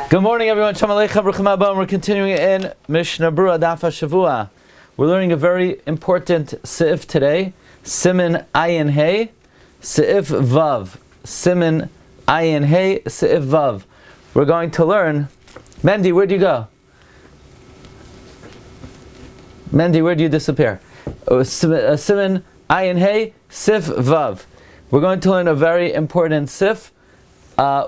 Good morning, everyone. Shalom Aleichem, Bruchim Haba. We're continuing in Mishnah Berurah Daf HaShavua. We're learning a very important Seif today. Siman Ayin Hey, Seif Vav. Siman Ayin Hey, Seif Vav. We're going to learn. Mendy, where'd you go? Mendy, where'd you disappear? Siman Ayin Hey, Seif Vav. We're going to learn a very important Seif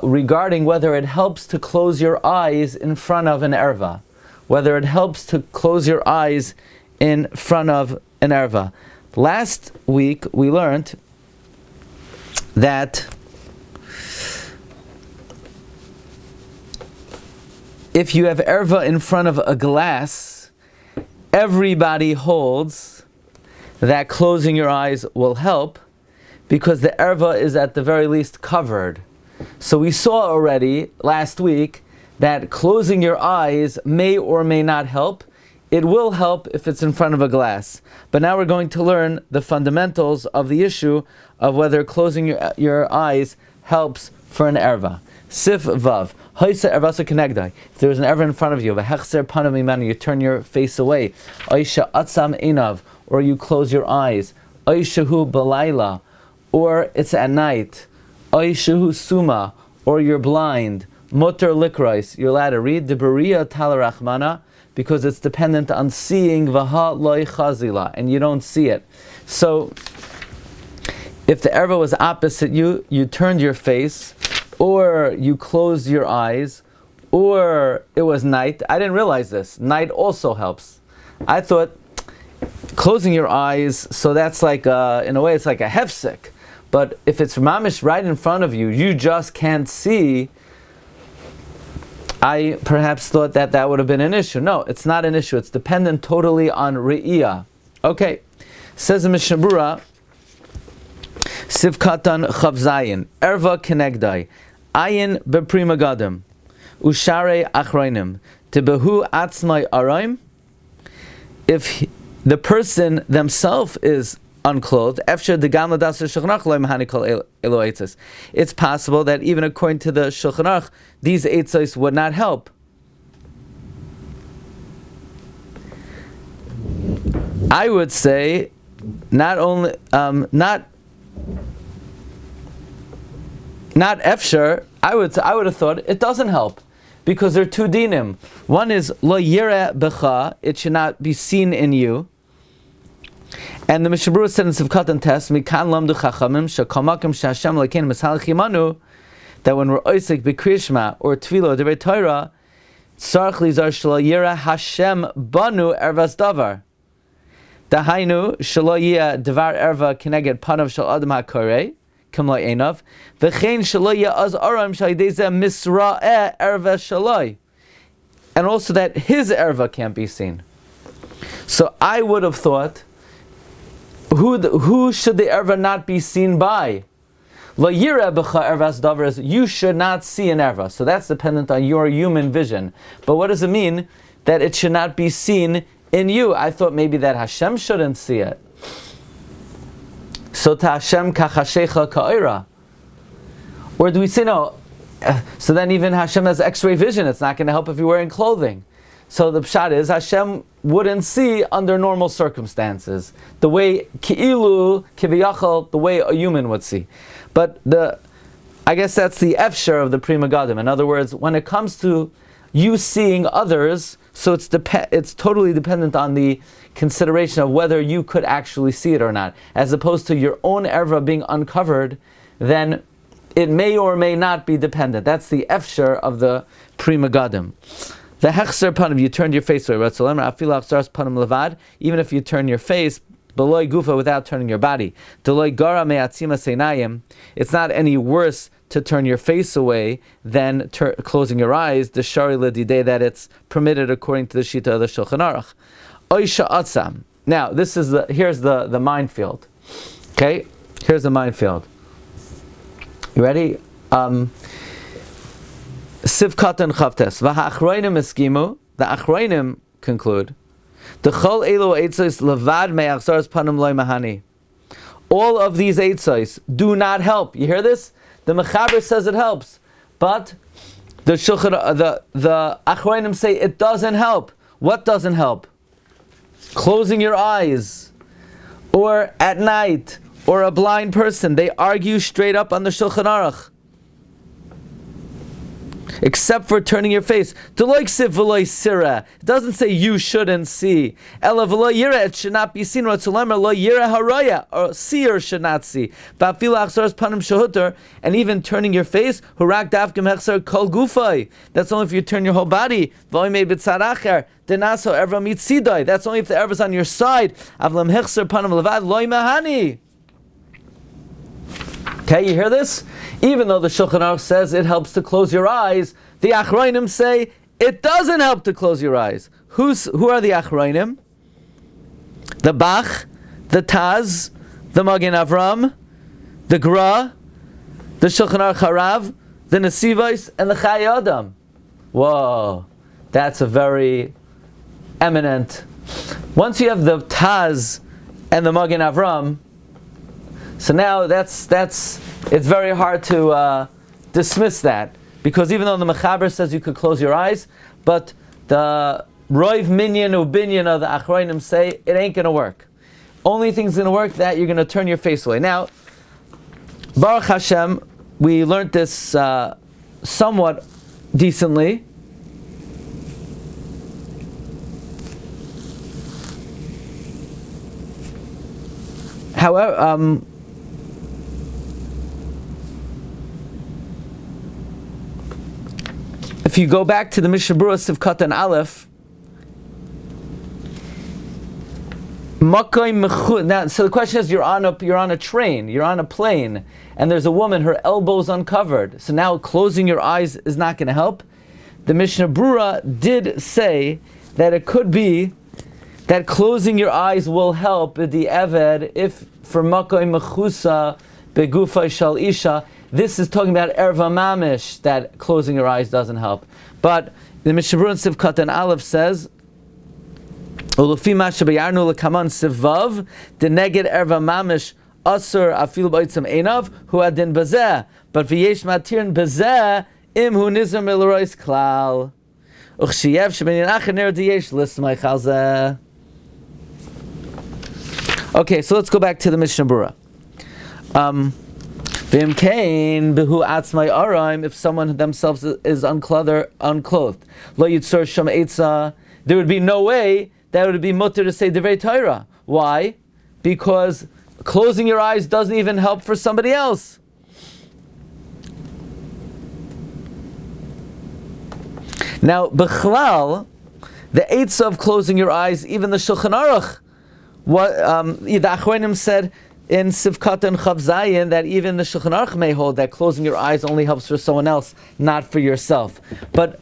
regarding whether it helps to close your eyes in front of an Ervah. Whether it helps to close your eyes in front of an Ervah. Last week we learned that if you have Ervah in front of a glass, everybody holds that closing your eyes will help because the Ervah is at the very least covered. So we saw already last week that closing your eyes may or may not help. It will help if it's in front of a glass. But now we're going to learn the fundamentals of the issue of whether closing your eyes helps for an Ervah. Sif Vav. Hoisa Ervasa Kenegdai. If there's an Ervah in front of you, V'hechser Panav Mimanu, you turn your face away. Oisha Atzam Einav, or you close your eyes. Oishahu Balayla, or it's at night. Oishahu Suma, or you're blind. Motor Likrais, you're allowed to read. Deberia Talarachmana, because it's dependent on seeing Vaha Loi Chazila, and you don't see it. So, if the Ervah was opposite you, you turned your face, or you closed your eyes, or it was night. I didn't realize this. Night also helps. I thought closing your eyes, so that's like, in a way, it's like a hefsek. But if it's mamish right in front of you, you just can't see. I perhaps thought that would have been an issue. No, it's not an issue. It's dependent totally on re'iyah. Okay, says the Mishnah Berurah, Sivkatan Chavzayin, Ervah Kenegdai, Ayin Bepri Magadim, Ushare Achroinim, Tebehu Atzmai Araim. If the person themselves is unclothed, it's possible that even according to the Shulchan Aruch, these eitzos would not help. I would say, not efshar. I would have thought it doesn't help because there are two dinim. One is lo yireh becha; it should not be seen in you. And the Mishnah Berurah said in Sivkatan Test, Mikan lamdu chachamim shekamakim sheHashem lekein misalach imanu, that when we're oisik b'kriyishma or tefillah or divrei Torah, tzarich lizar shelo yireh Hashem banu ervas davar. Dahainu shelo yeh devar erva keneged panav shel adam hakorei kim lo einav v'chein shelo yeh az aram shal yidei zeh misra'eh erva shaloi, and also that his erva can't be seen. So I would have thought, who should the Ervah not be seen by? Lo yireh b'cha ervas davar is you should not see an Ervah. So that's dependent on your human vision. But what does it mean that it should not be seen in you? I thought maybe that Hashem shouldn't see it. So ta Hashem kachashecha ka'ira. Or do we say no? So then even Hashem has X-ray vision. It's not going to help if you're wearing clothing. So the pshat is Hashem wouldn't see under normal circumstances the way ki'ilu kiviyachal, the way a human would see. But I guess that's the efshar of the Pri Megadim. In other words, when it comes to you seeing others, so it's totally dependent on the consideration of whether you could actually see it or not, as opposed to your own erva being uncovered. Then it may or may not be dependent. That's the efshar of the Pri Megadim. The hechser panav, you turned your face away. Even if you turn your face below gufa without turning your body, it's not any worse to turn your face away than closing your eyes. The shari ledidei, that it's permitted according to the shita of the Shulchan Aruch. Oisha atzam. Now here's the minefield. Okay, here's the minefield. You ready? Sivkatan Chavtes. V'ha'achroinim eskimu. The achroinim conclude. D'chol elu eitzos levad me'achzaras panim loy mahani. All of these eitzos do not help. You hear this? The Mechaber says it helps, but the Achronim say it doesn't help. What doesn't help? Closing your eyes, or at night, or a blind person. They argue straight up on the Shulchan Aruch. Except for turning your face. It doesn't say you shouldn't see. It should not be seen. Or seer should not see. And even turning your face, that's only if you turn your whole body. That's only if the Ervah is on your side. Okay, you hear this? Even though the Shulchan Aruch says it helps to close your eyes, the Achronim say it doesn't help to close your eyes. Who are the Achronim? The Bach, the Taz, the Magen Avram, the Gra, the Shulchan Aruch Harav, the Nesivos, and the Chai Adam. Whoa, that's a very eminent. Once you have the Taz and the Magen Avram, so now it's very hard to dismiss that, because even though the Mechaber says you could close your eyes, but the Roiv Minyan Ubinyan of the Achronim say it ain't going to work. Only thing's going to work that you're going to turn your face away. Now, Baruch Hashem, we learned this somewhat decently. However, if you go back to the Mishnah Berurah Sivkat and Aleph, now, so the question is, you're on a train, you're on a plane, and there's a woman, her elbows uncovered. So now closing your eyes is not going to help. The Mishnah Berurah did say that it could be that closing your eyes will help the Eved if for Makoy Mechusa Begufay Shal Isha. This is talking about Ervah Mamish, that closing your eyes doesn't help. But the Mishnah Berurah Sivkat and Aleph says, Ulufi Mashabayarnu Lekaman Sivav, the Neged Ervah Mamish Asur Afilu Baitzam Einav, Hu Adin Bazeh, but V'yesh Matirn Bazeh, Im Hu Nizam Milarois Klal. Uchshiyev Shebenin Achaner Diyesh Lismai Chalzeh. Okay, so let's go back to the Mishnah Berurah. If someone themselves is unclothed, there would be no way that it would be mutter to say Divrei Torah. Why? Because closing your eyes doesn't even help for somebody else. Now, Bechlal, the eitzah of closing your eyes, even the Shulchan Aruch, the Achronim said in Sivkat and Chav Zayin that even the Shulchan Aruch may hold that closing your eyes only helps for someone else, not for yourself. But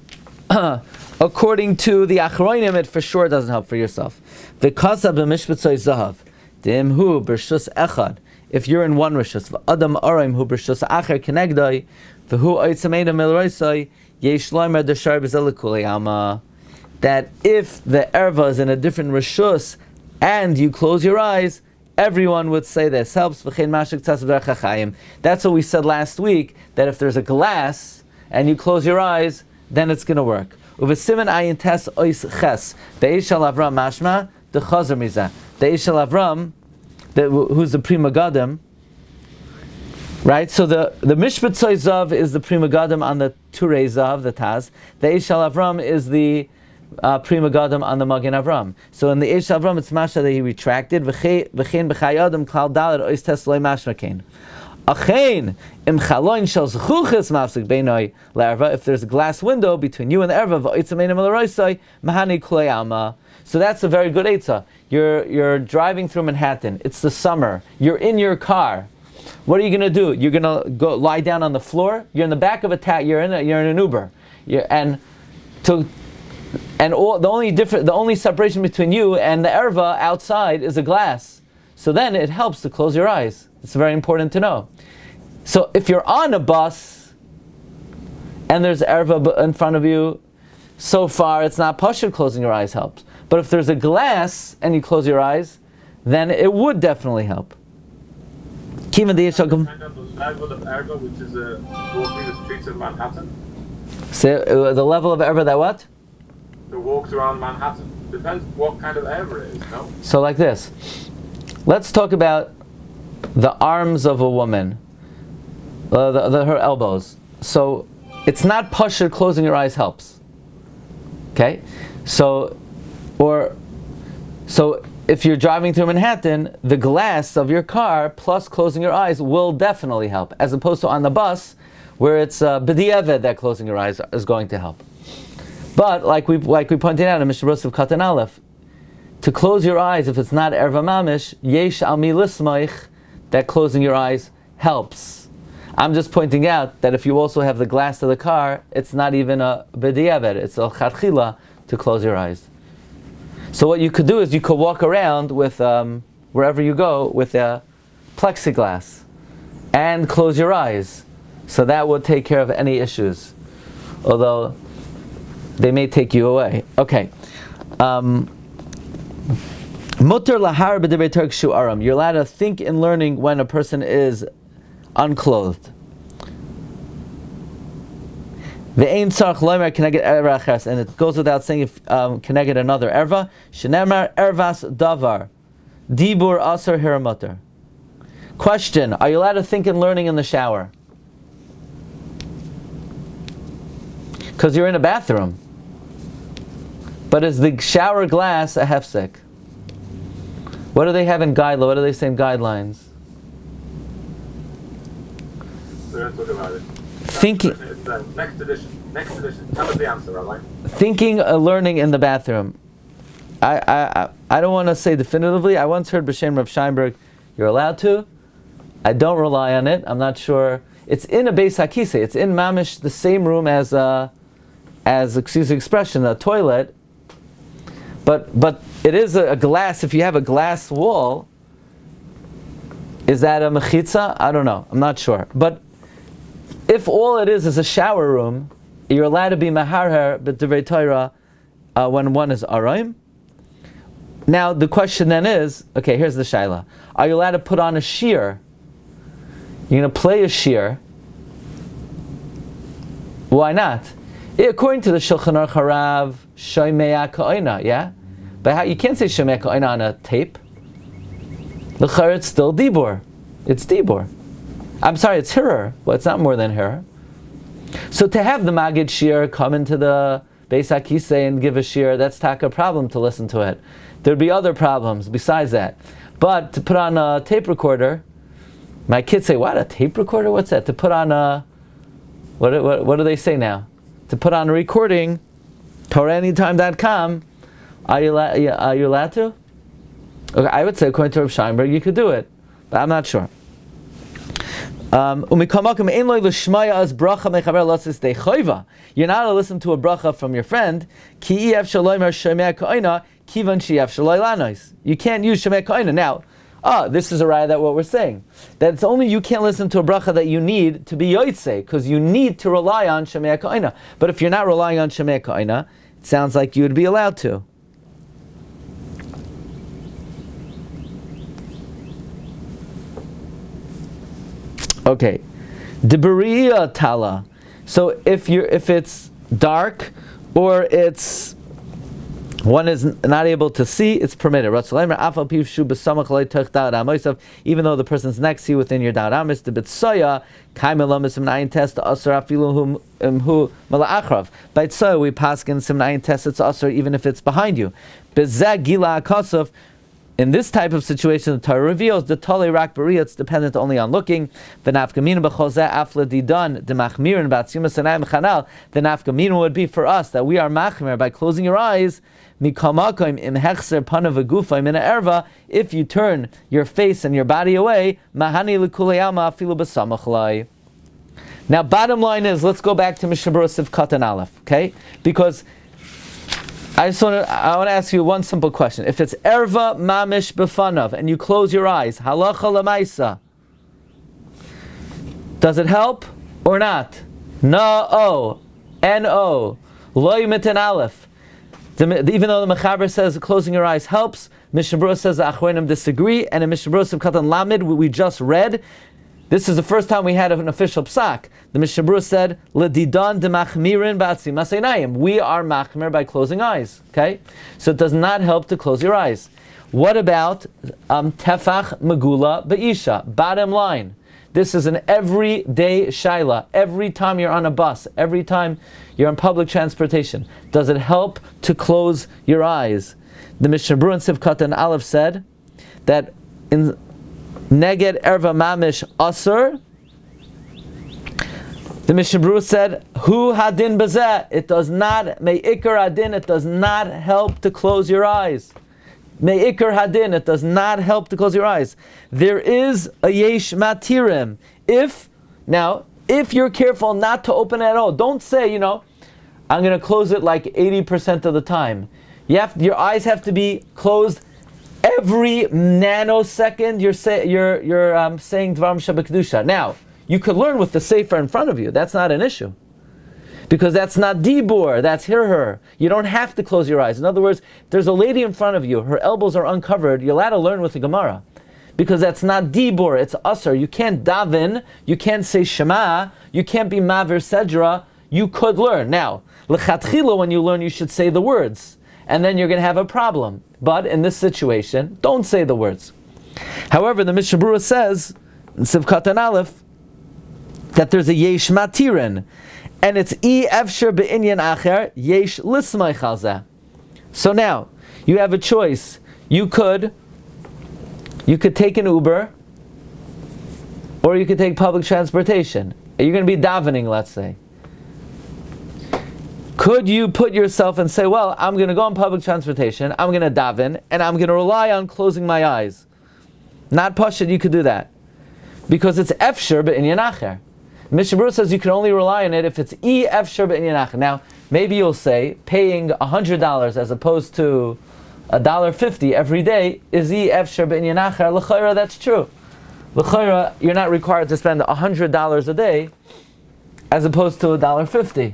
according to the Achronim, it for sure doesn't help for yourself. V'kasa b'mishpatzoi zahav, dimhu b'rshus echad. If you're in one rishus, v'adam arim hu b'rshus acher kenegdai, v'hu oitzameina milroisai, yesh loimer d'shar b'zelikuli alma. That if the Ervah is in a different rishus and you close your eyes, everyone would say this helps. That's what we said last week, that if there's a glass and you close your eyes, then it's going to work. Siman ayin tes ois ches. Be'eshal Avram mashma the chazer mizah. The Eshal Avram, who's the Prima Gadim, right? So the Mishpatzoi Zav is the Prima Gadim on the Turei Zav, the Taz. The Eshal Avram is the Prima Gadim on the Magen Avram. So in the Eshal Avram, it's Masha that he retracted. V'chein b'chai Adam klal dalet ois tes loy mashma kein. Achein im chaloin shel zchuches mafsik beinoi le'erva. If there's a glass window between you and the erva, v'oitzameinu malaroisai mahani klei alma. So that's a very good eitzah. You're driving through Manhattan. It's the summer. You're in your car. What are you going to do? You're going to go lie down on the floor. You're in the back of a you're in an Uber. The only separation between you and the erva outside is a glass. So then it helps to close your eyes. It's very important to know. So if you're on a bus and there's erva in front of you, so far it's not pashut closing your eyes helps. But if there's a glass and you close your eyes, then it would definitely help. Kind of those Gold of MMH, which is walking the streets of Manhattan. So the level of Ervah that what? Who walks around Manhattan. Depends what kind of Ervah it is, no? So like this. Let's talk about the arms of a woman, her elbows. So it's not Pasha closing your eyes helps. Okay? So if you're driving through Manhattan, the glass of your car plus closing your eyes will definitely help, as opposed to on the bus, where it's b'diavad that closing your eyes is going to help. But like we pointed out in Mishnah Berurah of Katan Aleph, to close your eyes, if it's not Ervah Mamish, yesh al mi lismoich, that closing your eyes helps. I'm just pointing out that if you also have the glass of the car, it's not even a b'diavad, it's a chatchila to close your eyes. So what you could do is you could walk around with, wherever you go, with a plexiglass and close your eyes. So that would take care of any issues. Although they may take you away. Okay. Mutter lahar b'divrei Torah Shiurim. You're allowed to think in learning when a person is unclothed. Ve'ein tzarich loimer keneged ervah acheres, and it goes without saying if keneged another ervah. Shenemar ervas davar, dibur asar hiramutter. Question: are you allowed to think in learning in the shower? Because you're in a bathroom. But is the shower glass a hefsek? What do they have in guidelines? What do they say in guidelines? We're going to talk about it. Thinking. It's next edition. Tell us the answer, Rabbi. Thinking, learning in the bathroom. I don't want to say definitively. I once heard B'Shem Rav Scheinberg, you're allowed to. I don't rely on it. I'm not sure. It's in a Beis HaKisei. It's in Mamish, the same room as excuse the expression, a toilet. But it is a glass. If you have a glass wall, is that a mechitza? I don't know. I'm not sure. But if all it is a shower room, you're allowed to be maharher b'divrei Torah when one is araim. Now the question then is, okay, here's the shaila: are you allowed to put on a shiur? You're going to play a shiur. Why not? According to the Shulchan Aruch Harav, Shomea Ka'ina, yeah? But how, you can't say Shomea Ka'ina on a tape. L'char, it's still Dibur. It's Dibur. I'm sorry, it's Hirer. Well, it's not more than Hirer. So to have the Maggid Shiur come into the Beis HaKisei and give a shiur, that's taka problem to listen to it. There'd be other problems besides that. But to put on a tape recorder, my kids say, what, a tape recorder? What's that? To put on a, what do they say now? To put on a recording, TorahAnytime.com, are you allowed to? Okay, I would say according to Rav Scheinberg, you could do it, but I'm not sure. You're not allowed to listen to a bracha from your friend. You can't use Shemei Ka'ina. Now, this is a raya that what we're saying. That it's only you can't listen to a bracha that you need to be yotzei, because you need to rely on Shemei Ka'ina. But if you're not relying on Shemei Ka'ina, it sounds like you would be allowed to. Okay. Diburiya tala. So if it's dark or it's one is not able to see, it's permitted. Even though the person's next to you within your da'at amis, the bitsoya kaimela misimnayin test asar afilu hu mala'achrav. By tsoya we paskin simnayin test it's asar even if it's behind you. Bezeh gila akosov. In this type of situation, the Torah reveals the tolei rak b'riyah, it's dependent only on looking. The nafkamina b'chozeh afla didan demachmirin b'atzimas anayim chanal. The nafkamina would be for us that we are machmir by closing your eyes. Mikamakim im hechser panav v'gufayim in erva. If you turn your face and your body away, mahani l'kulei alma afilu b'samachlai. Now, bottom line is, let's go back to Mishnah Berurah Sif Katan Aleph, okay? Because I want to ask you one simple question. If it's Ervah Mamish B'fanav and you close your eyes, halacha lemaisa, does it help or not? No, N-O, loy mitin aleph. Even though the Mechaber says closing your eyes helps, Mishnah Berurah says the Achronim disagree, and in Mishnah Berurah Katan Lamed we just read, This is the first time we had an official psak. The Mishnah Berurah said, "L'didan demachmirin b'atzi maseinayim." We are machmir by closing eyes. Okay, so it does not help to close your eyes. What about tefach megula be'isha? Bottom line, this is an everyday shaila. Every time you're on a bus, every time you're in public transportation, does it help to close your eyes? The Mishnah Berurah in Siv Katan Aleph said that in Neged Ervah Mamish Asur, the Mishnah Berurah said, Hu Hadin Bazeh, it does not, Me'ikar Hadin, it does not help to close your eyes. Me'ikar Hadin, it does not help to close your eyes. There is a Yesh Matirim. If you're careful not to open it at all, don't say, I'm going to close it like 80% of the time. Your eyes have to be closed every nanosecond. You're saying Dvarim Shabbat. Now, you could learn with the Sefer in front of you. That's not an issue. Because that's not dibur, that's her. You don't have to close your eyes. In other words, there's a lady in front of you, her elbows are uncovered, you're allowed to learn with the Gemara. Because that's not dibur, it's usr. You can't daven, you can't say Shema, you can't be Mavir Sedra, you could learn. Now, l'chatchila, when you learn, you should say the words. And then you're going to have a problem. But in this situation, don't say the words. However, the Mishnah Berurah says, in Sivkat and Aleph, that there's a yesh matirin. And it's efshar be'inyan acher, yesh lismay chalzeh. So now, you have a choice. You could take an Uber, or you could take public transportation. You're going to be davening, let's say. Could you put yourself and say, well, I'm going to go on public transportation, I'm going to daven, and I'm going to rely on closing my eyes? Not pashut, you could do that. Because it's efshar be'inyan acher. Mishnah Berurah says you can only rely on it if it's efshar be'inyan acher. Now, maybe you'll say, paying $100 as opposed to $1.50 every day is efshar be'inyan acher. L'chayra, that's true. L'chayra, you're not required to spend $100 a day as opposed to $1.50.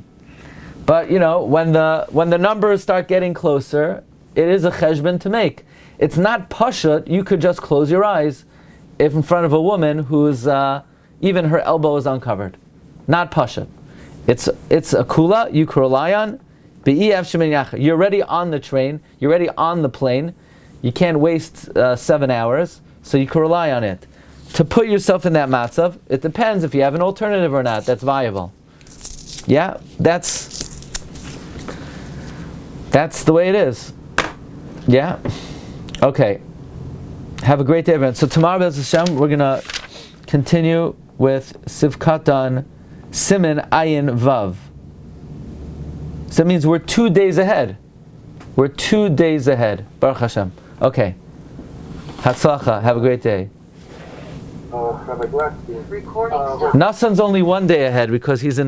But when the numbers start getting closer, it is a cheshbon to make. It's not pashut. You could just close your eyes if in front of a woman who's even her elbow is uncovered. Not pashut. It's a kula you can rely on. You're already on the train. You're already on the plane. You can't waste 7 hours, so you can rely on it. To put yourself in that matzav, it depends if you have an alternative or not that's viable. Yeah, that's the way it is. Yeah? Okay. Have a great day, everyone. So tomorrow, B'ez Hashem, we're going to continue with Sivkatan Siman Ayin Vav. So that means we're 2 days ahead. We're 2 days ahead. Baruch Hashem. Okay. Hatzlacha. Have a great day. Rabbi Glatstein. Recording. Nassan's only 1 day ahead because he's in